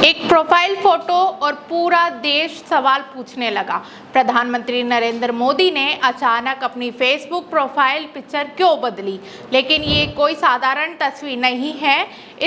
एक profile photo और पूरा देश सवाल पूछने लगा। प्रधानमंत्री नरेंद्र मोदी ने अचानक अपनी फेसबुक प्रोफाइल पिक्चर क्यों बदली? लेकिन ये कोई साधारण तस्वीर नहीं है।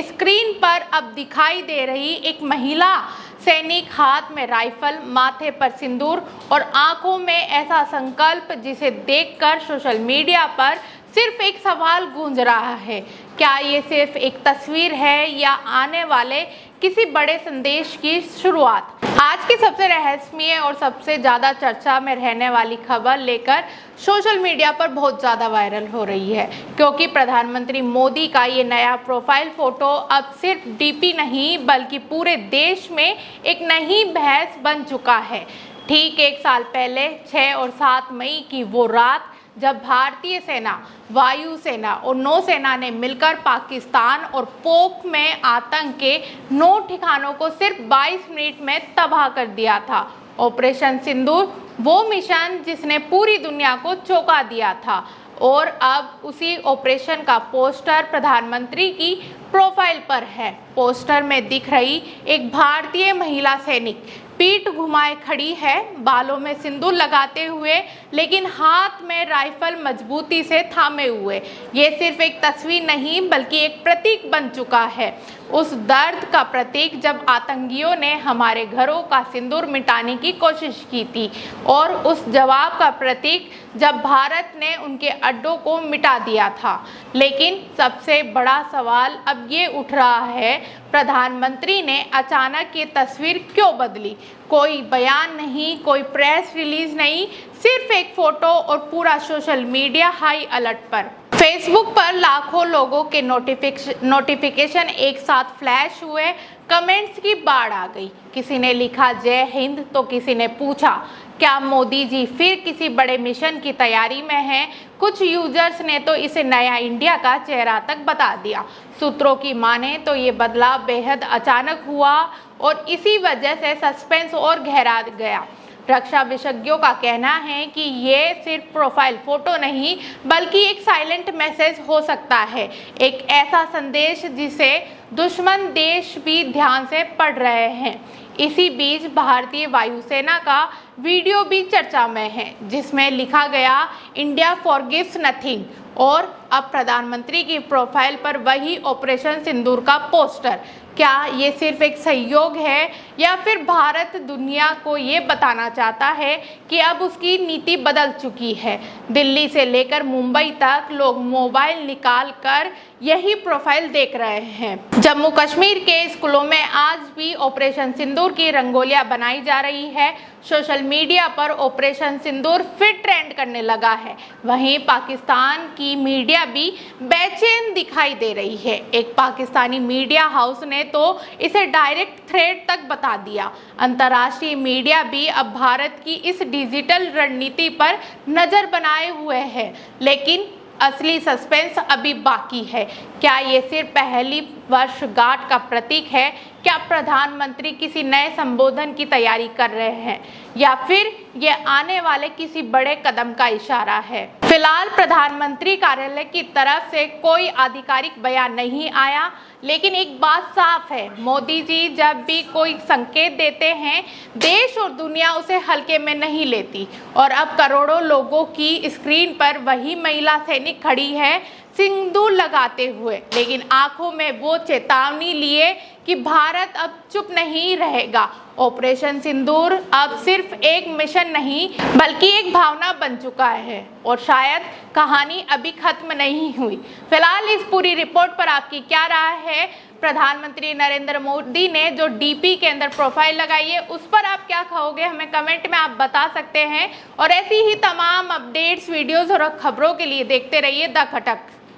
स्क्रीन पर अब दिखाई दे रही एक महिला सैनिक, हाथ में राइफल, माथे पर सिंदूर और आंखों में ऐसा संकल्प जिसे देखकर सोशल मीडिया पर सिर्फ एक सवाल गूंज रहा है, क्या ये सिर्फ एक तस्वीर है या आने वाले किसी बड़े संदेश की शुरुआत? आज की सबसे रहस्यमय और सबसे ज़्यादा चर्चा में रहने वाली खबर लेकर सोशल मीडिया पर बहुत ज़्यादा वायरल हो रही है, क्योंकि प्रधानमंत्री मोदी का ये नया प्रोफाइल फोटो अब सिर्फ डीपी नहीं बल्कि पूरे देश में एक नई बहस बन चुका है। ठीक एक साल पहले 6 और 7 मई की वो रात जब भारतीय सेना, वायुसेना और नौसेना ने मिलकर पाकिस्तान और पोक में आतंक के 9 ठिकानों को सिर्फ 22 मिनट में तबाह कर दिया था। ऑपरेशन सिंदूर वो मिशन जिसने पूरी दुनिया को चौंका दिया था, और अब उसी ऑपरेशन का पोस्टर प्रधानमंत्री की प्रोफाइल पर है। पोस्टर में दिख रही एक भारतीय महिला सैनिक पीठ घुमाए खड़ी है, बालों में सिंदूर लगाते हुए, लेकिन हाथ में राइफल मजबूती से थामे हुए। ये सिर्फ एक तस्वीर नहीं बल्कि एक प्रतीक बन चुका है, उस दर्द का प्रतीक जब आतंकियों ने हमारे घरों का सिंदूर मिटाने की कोशिश की थी, और उस जवाब का प्रतीक जब भारत ने उनके अड्डों को मिटा दिया था। लेकिन सबसे बड़ा सवाल अब ये उठ रहा है, प्रधानमंत्री ने अचानक ये तस्वीर क्यों बदली? कोई बयान नहीं, कोई प्रेस रिलीज नहीं, सिर्फ एक फोटो और पूरा सोशल मीडिया हाई अलर्ट पर। फेसबुक पर लाखों लोगों के नोटिफिकेशन एक साथ फ्लैश हुए, कमेंट्स की बाढ़ आ गई। किसी ने लिखा जय हिंद तो किसी ने पूछा क्या मोदी जी फिर किसी बड़े मिशन की तैयारी में हैं? कुछ यूजर्स ने तो इसे नया इंडिया का चेहरा तक बता दिया। सूत्रों की माने तो ये बदलाव बेहद अचानक हुआ और इसी वजह से सस्पेंस और गहरा गया। रक्षा विशेषज्ञों का कहना है कि ये सिर्फ प्रोफाइल फोटो नहीं बल्कि एक साइलेंट मैसेज हो सकता है, एक ऐसा संदेश जिसे दुश्मन देश भी ध्यान से पढ़ रहे हैं। इसी बीच भारतीय वायुसेना का वीडियो भी चर्चा में है, जिसमें लिखा गया इंडिया फॉरगिव्स नथिंग, और अब प्रधानमंत्री की प्रोफाइल पर वही ऑपरेशन सिंदूर का पोस्टर। क्या ये सिर्फ एक सहयोग है या फिर भारत दुनिया को ये बताना चाहता है कि अब उसकी नीति बदल चुकी है? दिल्ली से लेकर मुंबई तक लोग मोबाइल निकाल कर यही प्रोफाइल देख रहे हैं। जम्मू कश्मीर के स्कूलों में आज भी ऑपरेशन सिंदूर की रंगोलियां बनाई जा रही है। सोशल मीडिया पर ऑपरेशन सिंदूर फिर ट्रेंड करने लगा है। वहीं पाकिस्तान की मीडिया भी बेचैन दिखाई दे रही है। एक पाकिस्तानी मीडिया हाउस ने तो इसे डायरेक्ट थ्रेट तक बता दिया। अंतर्राष्ट्रीय मीडिया भी अब भारत की इस डिजिटल रणनीति पर नजर बनाए हुए है, लेकिन असली सस्पेंस अभी बाकी है। क्या ये सिर्फ पहली वर्षगांठ का प्रतीक है? क्या प्रधानमंत्री किसी नए संबोधन की तैयारी कर रहे हैं, या फिर ये आने वाले किसी बड़े कदम का इशारा है? फिलहाल प्रधानमंत्री कार्यालय की तरफ से कोई आधिकारिक बयान नहीं आया, लेकिन एक बात साफ है, मोदी जी जब भी कोई संकेत देते हैं देश और दुनिया उसे हल्के में नहीं लेती। और अब करोड़ों लोगों की स्क्रीन पर वही महिला सैनिक खड़ी है सिंदूर लगाते हुए, लेकिन आंखों में वो चेतावनी लिए कि भारत अब चुप नहीं रहेगा। ऑपरेशन सिंदूर अब सिर्फ एक मिशन नहीं बल्कि एक भावना बन चुका है, और शायद कहानी अभी खत्म नहीं हुई। फिलहाल इस पूरी रिपोर्ट पर आपकी क्या राय है? प्रधानमंत्री नरेंद्र मोदी ने जो डीपी के अंदर प्रोफाइल लगाई है उस पर आप क्या कहोगे? हमें कमेंट में आप बता सकते हैं। और ऐसी ही तमाम अपडेट्स, वीडियोस और खबरों के लिए देखते रहिए द खटक।